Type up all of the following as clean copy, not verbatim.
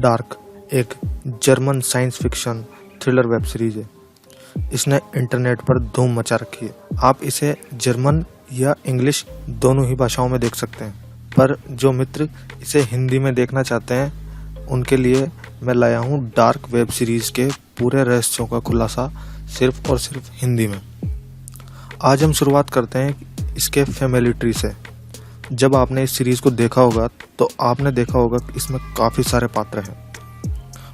Dark एक German science fiction thriller web series है। इसने इंटरनेट पर धूम मचा रखी है। आप इसे जर्मन या इंग्लिश दोनों ही भाषाओं में देख सकते हैं, पर जो मित्र इसे हिंदी में देखना चाहते हैं उनके लिए मैं लाया हूँ डार्क वेब सीरीज के पूरे रहस्यों का खुलासा सिर्फ और सिर्फ हिंदी में। आज हम शुरुआत करते हैं इसके फैमिली ट्री से। जब आपने इस सीरीज को देखा होगा तो आपने देखा होगा कि इसमें काफ़ी सारे पात्र हैं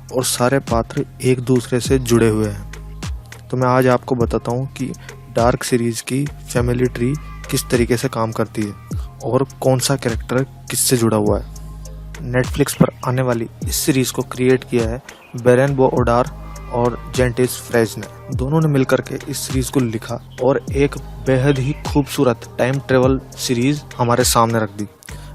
और सारे पात्र एक दूसरे से जुड़े हुए हैं। तो मैं आज आपको बताता हूँ कि डार्क सीरीज की फैमिली ट्री किस तरीके से काम करती है और कौन सा कैरेक्टर किससे जुड़ा हुआ है। नेटफ्लिक्स पर आने वाली इस सीरीज को क्रिएट किया है बेरेन ओडार और जेंटिस फ्रेज ने। दोनों ने मिलकर के इस सीरीज को लिखा और एक बेहद ही खूबसूरत टाइम ट्रेवल सीरीज हमारे सामने रख दी।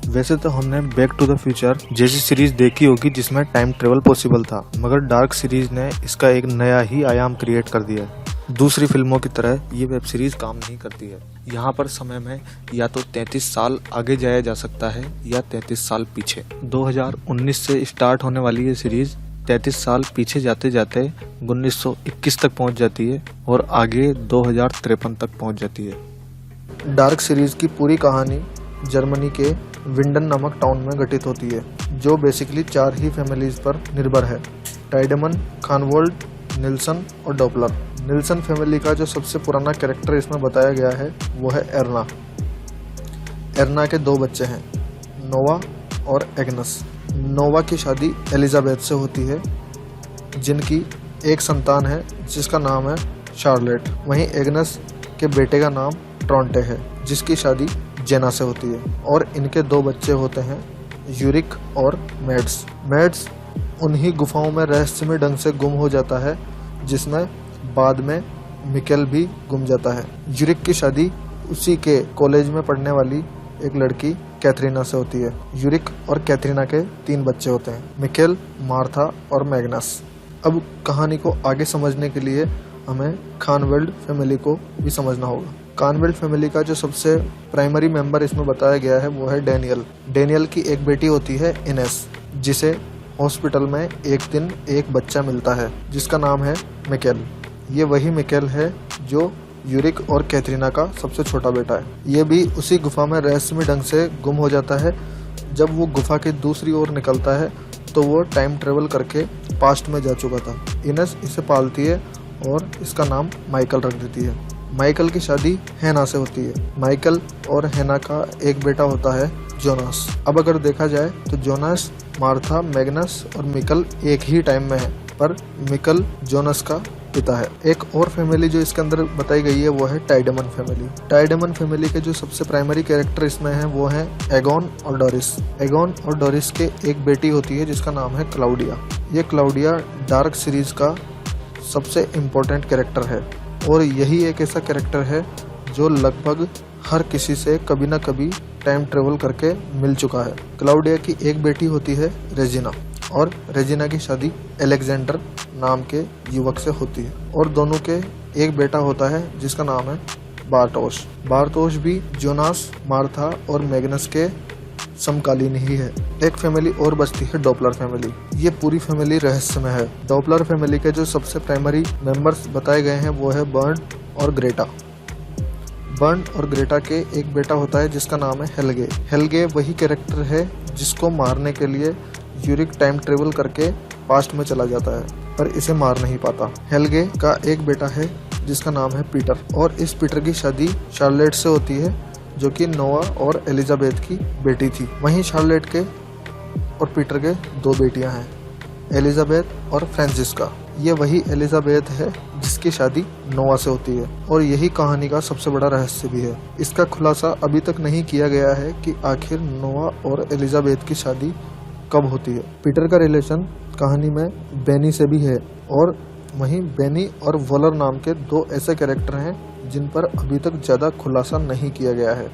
वैसे तो हमने बैक टू द फ्यूचर जैसी सीरीज देखी होगी जिसमें टाइम ट्रेवल पॉसिबल था, मगर डार्क सीरीज ने इसका एक नया ही आयाम क्रिएट कर दिया है। दूसरी फिल्मों की तरह ये वेब सीरीज काम नहीं करती है। यहाँ पर समय में या तो 33 साल आगे जाया जा सकता है या 33 साल पीछे। 2019 से स्टार्ट होने वाली ये सीरीज 33 साल पीछे जाते जाते 1921 तक पहुँच जाती है और आगे 2053 तक पहुँच जाती है। डार्क सीरीज की पूरी कहानी जर्मनी के विंडन नामक टाउन में घटित होती है, जो बेसिकली 4 ही फैमिलीज पर निर्भर है: टाइडेमन, खानवोल्ड, निल्सन और डॉपलर। निल्सन फैमिली का जो सबसे पुराना कैरेक्टर इसमें बताया गया है वो है एर्ना। एर्ना के 2 बच्चे हैं, नोवा और एग्नस। नोवा की शादी एलिजाबेथ से होती है, जिनकी एक संतान है जिसका नाम है शार्लेट। वहीं एग्नस के बेटे का नाम ट्रॉन्टे है, जिसकी शादी जेना से होती है। और इनके 2 बच्चे होते हैं, यूरिक और मैड्स। मैड्स उन्हीं गुफाओं में रहस्यमय ढंग से गुम हो जाता है, जिसमें बाद में मिकेल भी गुम जाता है। यूरिक की शादी उसी के कॉलेज में पढ़ने वाली एक लड़की कैथरीना से होती है। यूरिक और कैथरीना के 3 बच्चे होते हैं, मिकेल, मार्था और मैग्नस। अब कहानी को आगे समझने के लिए हमें खानवेल्ड फैमिली को भी समझना होगा। खानवेल्ड फैमिली का जो सबसे प्राइमरी मेंबर इसमें बताया गया है वो है डेनियल। डेनियल की एक बेटी होती है इनेस, जिसे हॉस्पिटल में एक दिन एक बच्चा मिलता है जिसका नाम है मिकेल। ये वही मिकेल है जो यूरिक और कैथरीना का सबसे छोटा बेटा है। ये भी उसी गुफा में रहस्यमय ढंग से गुम हो जाता है। जब वो गुफा की दूसरी ओर निकलता है तो वो टाइम ट्रेवल करके पास्ट में जा चुका था। इनेस इसे पालती है और इसका नाम माइकल रख देती है। माइकल की शादी हैना से होती है। माइकल और हैना का एक बेटा होता है जोनास। अब अगर देखा जाए तो जोनास, मार्था, मैग्नस और मिकल एक ही टाइम में है, पर मिकल जोनास का पिता है। एक और फैमिली जो इसके अंदर बताई गई है वो है टाइडेमन फैमिली। टाइडेमन फैमिली के जो सबसे प्राइमरी कैरेक्टर इसमें हैं वो हैं एगोन और डोरिस। एगोन और डोरिस के एक बेटी होती है जिसका नाम है क्लाउडिया। ये क्लाउडिया डार्क सीरीज का सबसे इम्पोर्टेंट कैरेक्टर है और यही एक ऐसा कैरेक्टर है जो लगभग हर किसी से कभी ना कभी टाइम ट्रेवल करके मिल चुका है। क्लाउडिया की एक बेटी होती है रेजिना और रेजिना की शादी एलेक्जेंडर नाम के युवक से होती है और दोनों के एक बेटा होता है जिसका नाम है बार्टोश। बार्टोश भी जोनास, मार्था और मैग्नस के समकालीन ही है। एक फैमिली और बचती है डॉपलर फैमिली। ये पूरी फैमिली रहस्यमय है। डॉपलर फैमिली के जो सबसे प्राइमरी मेंबर्स बताए गए हैं वो है बर्न और ग्रेटा। बर्न और ग्रेटा के एक बेटा होता है जिसका नाम है हेल्गे। हेल्गे वही कैरेक्टर है जिसको मारने के लिए यूरिक टाइम ट्रेवल करके पास्ट में चला जाता है, पर इसे मार नहीं पाता। हेल्गे का एक बेटा है जिसका नाम है पीटर और इस पीटर की शादी शार्लेट से होती है, जो कि नोवा और एलिजाबेथ की बेटी थी। वहीं शार्लेट के और पीटर के 2 बेटियां हैं, एलिजाबेथ और फ्रांसिस्का। ये वही एलिजाबेथ है जिसकी शादी नोवा से होती है और यही कहानी का सबसे बड़ा रहस्य भी है। इसका खुलासा अभी तक नहीं किया गया है कि आखिर नोवा और एलिजाबेथ की शादी कब होती है। पीटर का रिलेशन कहानी में बेनी से भी है और वहीं बेनी और वॉलर नाम के 2 ऐसे कैरेक्टर हैं जिन पर अभी तक ज़्यादा खुलासा नहीं किया गया है।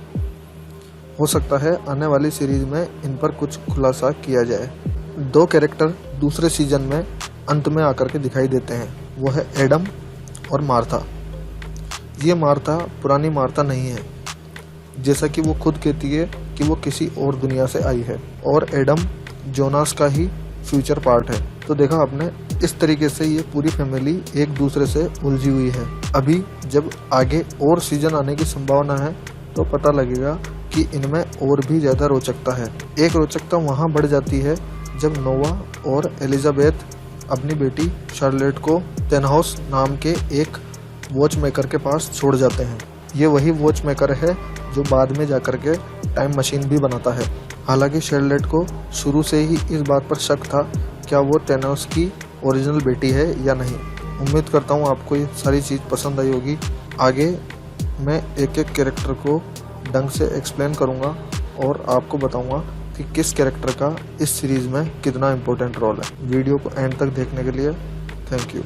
हो सकता है आने वाली सीरीज में इन पर कुछ खुलासा किया जाए। 2 कैरेक्टर दूसरे सीजन में अंत में आकर के दिखाई देते हैं, वो है एडम और मार्था। ये मार्था पुरानी मार्था नहीं है, जैसा कि वो खुद कहती है कि वो किसी और दुनिया से आई है, और एडम जोनास का ही फ्यूचर पार्ट है। तो देखा आपने, इस तरीके से ये पूरी फैमिली एक दूसरे से उलझी हुई है। अभी जब आगे और सीजन आने की संभावना है तो पता लगेगा कि इनमें और भी ज़्यादा रोचकता है। एक रोचकता वहाँ बढ़ जाती है जब नोवा और एलिजाबेथ अपनी बेटी शार्लेट को टेनहाउस नाम के एक वॉच मेकर के पास छोड़ जाते हैं। ये वही वॉच मेकर है जो बाद में जाकर के टाइम मशीन भी बनाता है। हालांकि शार्लेट को शुरू से ही इस बात पर शक था क्या वो टेनहाउस की ओरिजिनल बेटी है या नहीं। उम्मीद करता हूँ आपको ये सारी चीज़ पसंद आई होगी। आगे मैं एक एक कैरेक्टर को ढंग से एक्सप्लेन करूँगा और आपको बताऊँगा कि किस कैरेक्टर का इस सीरीज़ में कितना इम्पोर्टेंट रोल है। वीडियो को एंड तक देखने के लिए थैंक यू।